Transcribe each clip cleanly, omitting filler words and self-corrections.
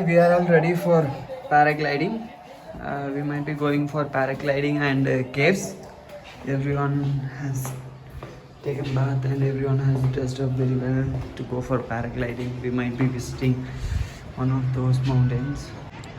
we are all ready for paragliding. We might be going for paragliding and caves. Everyone has taken bath and everyone has dressed up very well to go for paragliding. We might be visiting one of those mountains.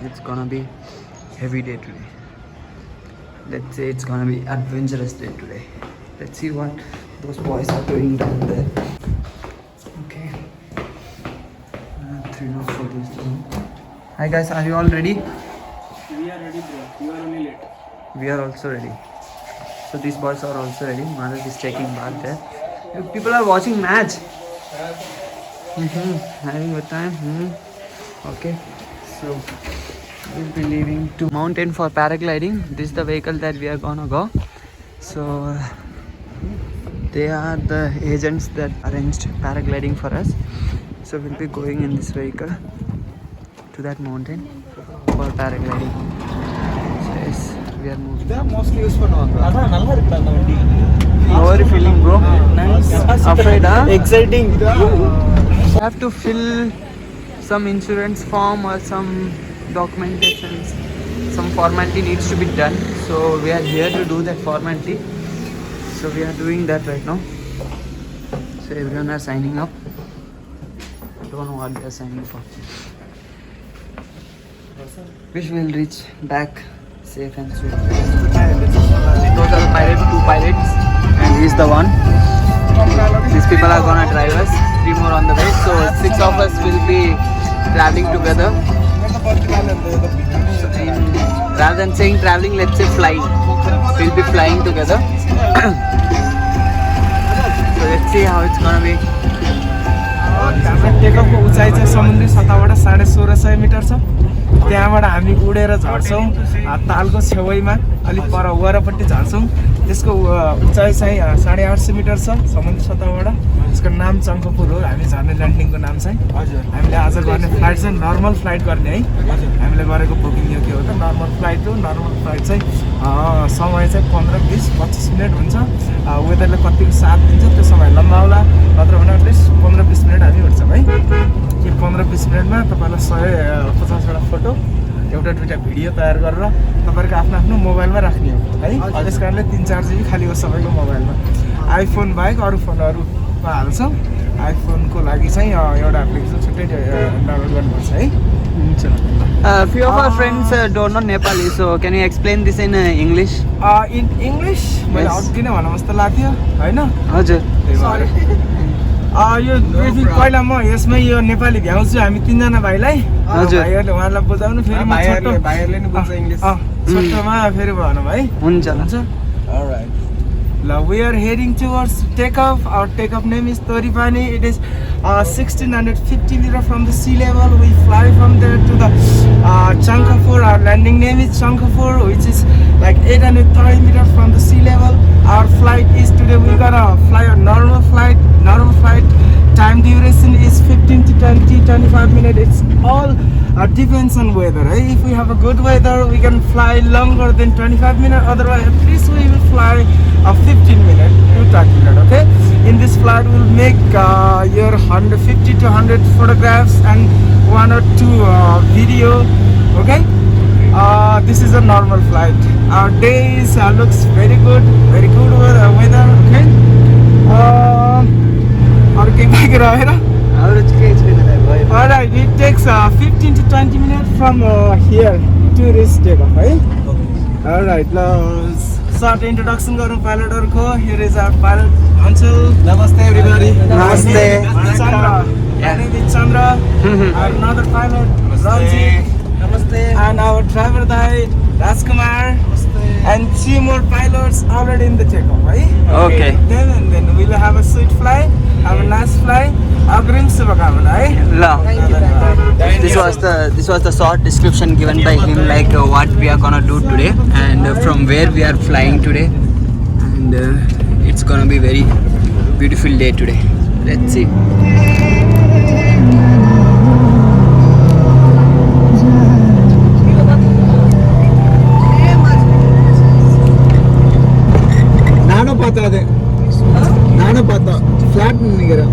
It's gonna be heavy day today. Let's say it's gonna be adventurous day today. Let's see what those boys are doing down there. Okay. 304 is down. Hi guys, are you all ready? We are ready, bro. You are only late. We are also ready. So these boys are also ready. Madhav is taking bath there. People are watching match. Having a good time. Okay. So we'll be leaving to mountain for paragliding. This is the vehicle that we are gonna go. So they are the agents that arranged paragliding for us. So we'll be going in this vehicle to that mountain for paragliding. So yes, we are moving. Mostly used for now. How are you feeling, bro? Nice. Afraid, huh? Exciting. You have to fill some insurance form or some documentations. Some formality needs to be done. So we are here to do that formality. So we are doing that right now. So everyone are signing up. I don't know what they are signing for. Wish we'll reach back safe and soon. Total pilots, 2 pilots, and he's the one. These people are gonna drive us. 3 more on the way. So 6 of us will be traveling together. So rather than saying traveling, let's say flying. We'll be flying together. So let's see how it's gonna be. टेकअपको उचाइ चाहिँ समुद्री सतहबाट 1650 metre छ। त्यहाँबाट हामी उडेर झर्छौँ तालको छेउमा अलिक पर वरपट्टि झर्छौँ। त्यसको उचाइ चाहिँ 850 मिटर छ समुद्री सतहबाट। त्यसको नाम चङ्कपुर हो। हामी झर्ने ल्यान्डिङको नाम चाहिँ हामीले आज गर्ने फ्लाइट चाहिँ नर्मल फ्लाइट गर्ने है। हामीले गरेको बुकिङ यो के हो त नर्मल फ्लाइट हो। नर्मल फ्लाइट चाहिँ समय चाहिँ 15-20-25 मिनट हुन्छ। वेदरले कतिको साथ दिन्छ त्यो समय लम्बाउला नत्र भने एटलिस्ट 15-20 मिनट हामी उठ्छौँ है। कि 15-20 मिनटमा तपाईँलाई 150वटा फोटो एउटा दुईवटा भिडियो तयार गरेर तपाईँको आफ्नो आफ्नो मोबाइलमा राख्ने हो है। त्यस कारणले 3-4 GB खालि हो सबैको मोबाइलमा। आइफोन बाहेक अरू फोनहरूमा हाल्छौँ। आइफोनको लागि चाहिँ एउटा एप्लिकेसन छुट्टै डाउनलोड गर्नुपर्छ है। Few of our friends don't know Nepali, so can you explain this in English? In English मैले अघि नै भन्न जस्तो लाग्थ्यो हैन। हजुर। यो पहिला म यसमै यो नेपाली भ्याउँछु हामी 3 जना भाइलाई। हजुर। भाइहरुले उहाँलाई बुझाउनु फेरि म भाइहरुले नि बुझ्छ इंग्लिश। छोटोमा फेरि भन्नु भाइ। हुन्छ ल। Alright. We are heading towards takeoff. Our takeoff name is Toripani. It is 1650 meters from the sea level. We fly from there to the Changkapur. Our landing name is Changkapur, which is like 830 meters from the sea level. Our flight is today we're gonna fly a normal flight. Normal flight time duration is 15 to 25 minutes. It's all depends on weather. Right? If we have a good weather, we can fly longer than 25 minutes. Otherwise, at least we will fly 15 minutes to 30 minutes. Okay. In this flight, we'll make your 150 to 100 photographs and 1 or 2 video. Okay. This is a normal flight. Our days looks very good weather. Okay. Alright, it takes 15 to 20 minutes from here to reach takeoff, right? Alright, short introduction to pilot. Here is our pilot, Anshul. Namaste everybody. Namaste. Chandra. My name is Chandra. Another pilot, Ranjit. Namaste. And our driver Dai, Rajkumar. And 3 more pilots already in the takeoff, right? Okay. Then we'll have a sweet fly, have a nice fly. Agrim Subhakamana, right? This was the short description given by him, like what we are gonna do today and from where we are flying today, and it's gonna be very beautiful day today. Let's see. Nano pata flat nigira.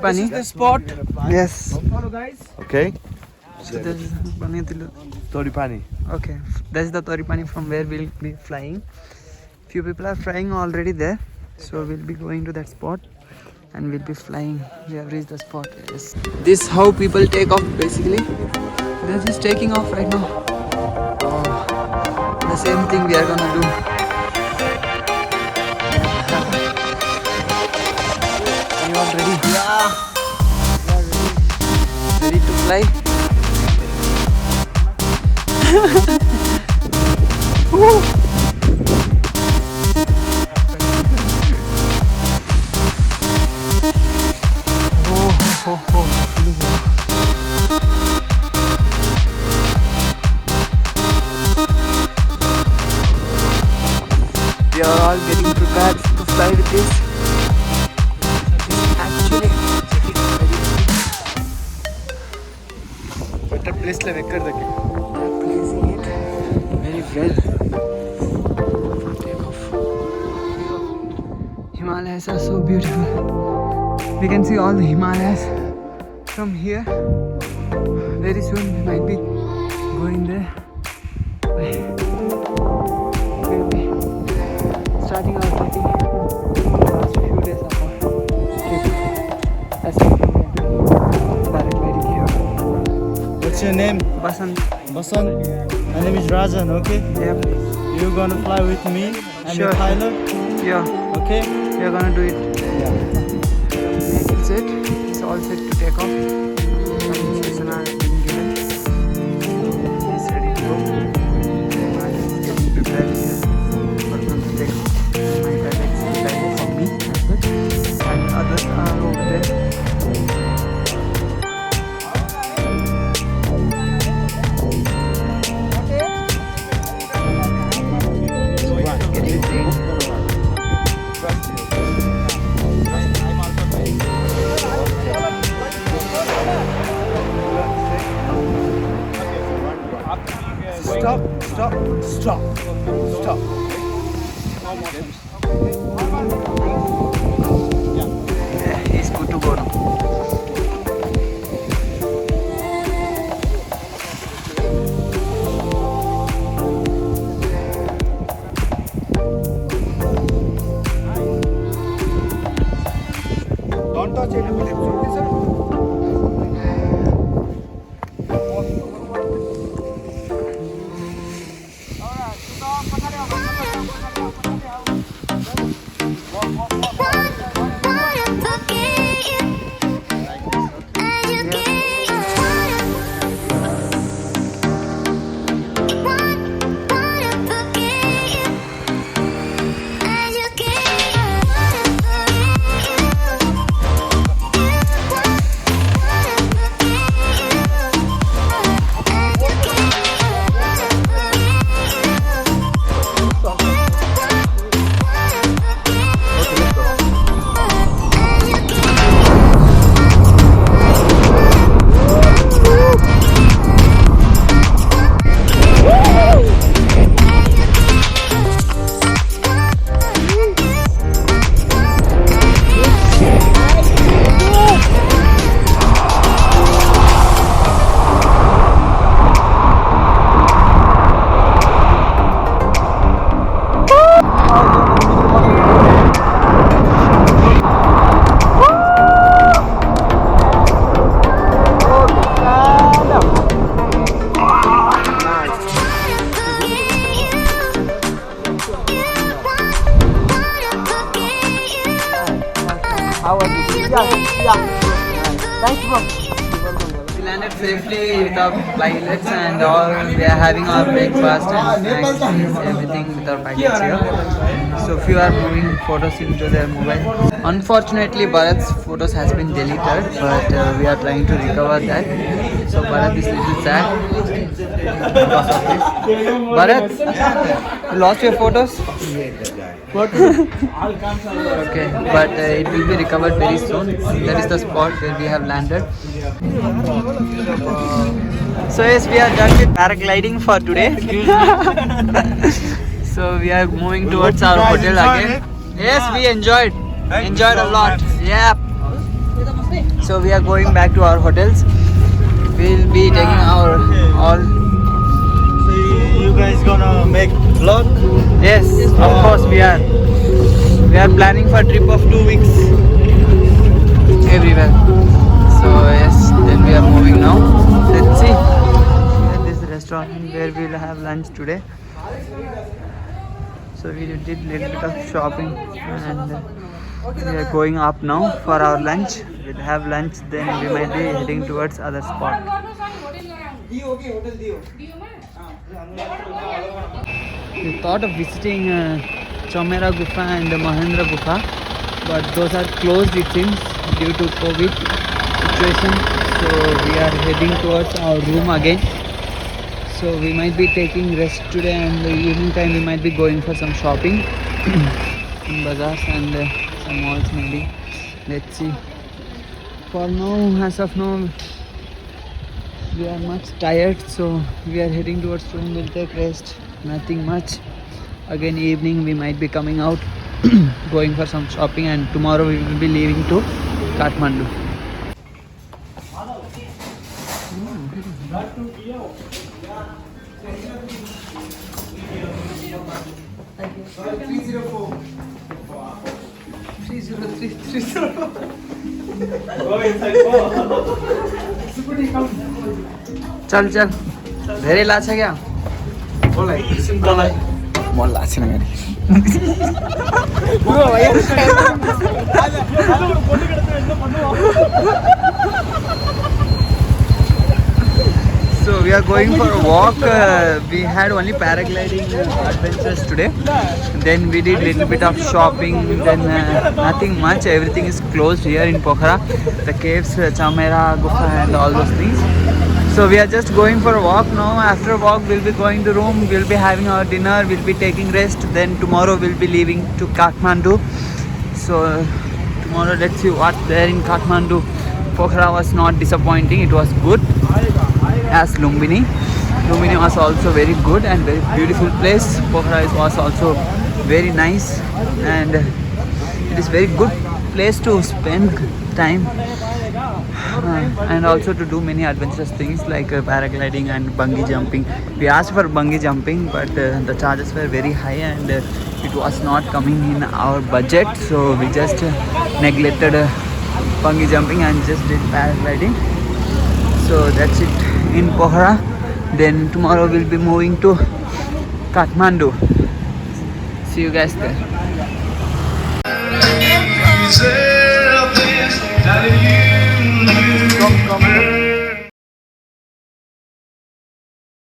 Toripani. This is the spot. Yes. Follow guys. Okay. So this is Baniyatilu. Toripani. Okay. That's the Toripani from where we'll be flying. Few people are flying already there. So we'll be going to that spot and we'll be flying. We have reached the spot. Yes. This is how people take off basically. They're just taking off right now. Oh, the same thing we are gonna do. Are you all ready? Yeah. Ready to fly? Woo! We are all getting prepared to fly with this. Actually, Better place le vekkar dake. placing it very well. Take off. Himalayas are so beautiful. We can see all the Himalayas from here. Very soon we might be going there. We'll be starting our trekking last few days of our trip. That's why we are doing paragliding here. What's your name? Basant. Basant. My name is Rajan. Okay. Yep. You're gonna fly with me. I'm Sure. a pilot. Yeah. Okay. We are gonna do it. Yeah. It's it. It's all set to take off. Some instructions are being given. It's ready to go. I'm getting prepared here for the takeoff. My pilot is preparing for me as well. And others are over there. Getting trained. Stop. Stop. Stop. Stop. Yeah, he's good to go now. Don't touch it. Okay, sir. We landed safely with our pilots and all. We are having our breakfast and snacks, everything with our packets here. So few are moving photos into their mobile. Unfortunately, Bharat's photos has been deleted, but we are trying to recover that. So Bharat is little sad because of this. Bharat, you lost your photos? Okay, but it will be recovered very soon. That is the spot where we have landed. So yes, we are done with paragliding for today. So we are moving towards our hotel again. Yes, we enjoyed a lot. Yep. So we are going back to our hotels. We'll be taking our all. So you guys gonna make vlog? Yes, of course we are. We are planning for a trip of 2 weeks everywhere. So yes, then we are moving now. Let's see. Here is the restaurant where we'll have lunch today. So we did little bit of shopping and we are going up now for our lunch. We'll have lunch, then we might be heading towards other spot. We thought of visiting Chaumera Gufa and Mahendra Gufa, but those are closed it seems due to COVID situation. So we are heading towards our room again. So we might be taking rest today, and the evening time we might be going for some shopping in bazaars and some malls maybe. Let's see. For now, as of now, we are much tired, so we are heading towards room. We'll take rest. Nothing much. Again evening we might be coming out, going for some shopping, and tomorrow we will be leaving to Kathmandu. चल चल धेरै लाग्छ क्या मन लाग्छ नि So we are going for a walk. We had only paragliding adventures today. Then we did little bit of shopping. Then nothing much. Everything is closed here in Pokhara. The caves, Chaumera, Gufa, and all those things. So we are just going for a walk now. After walk, we'll be going to room. We'll be having our dinner. We'll be taking rest. Then tomorrow we'll be leaving to Kathmandu. So tomorrow, let's see what there in Kathmandu. Pokhara was not disappointing. It was good. As Lumbini. Lumbini was also very good and very beautiful place. Pokhara was also very nice, and it is very good place to spend time and also to do many adventurous things like paragliding and bungee jumping. We asked for bungee jumping, but the charges were very high and it was not coming in our budget, so we just neglected bungee jumping and just did paragliding. So that's it in Pokhara. Then tomorrow we'll be moving to Kathmandu. See you guys there.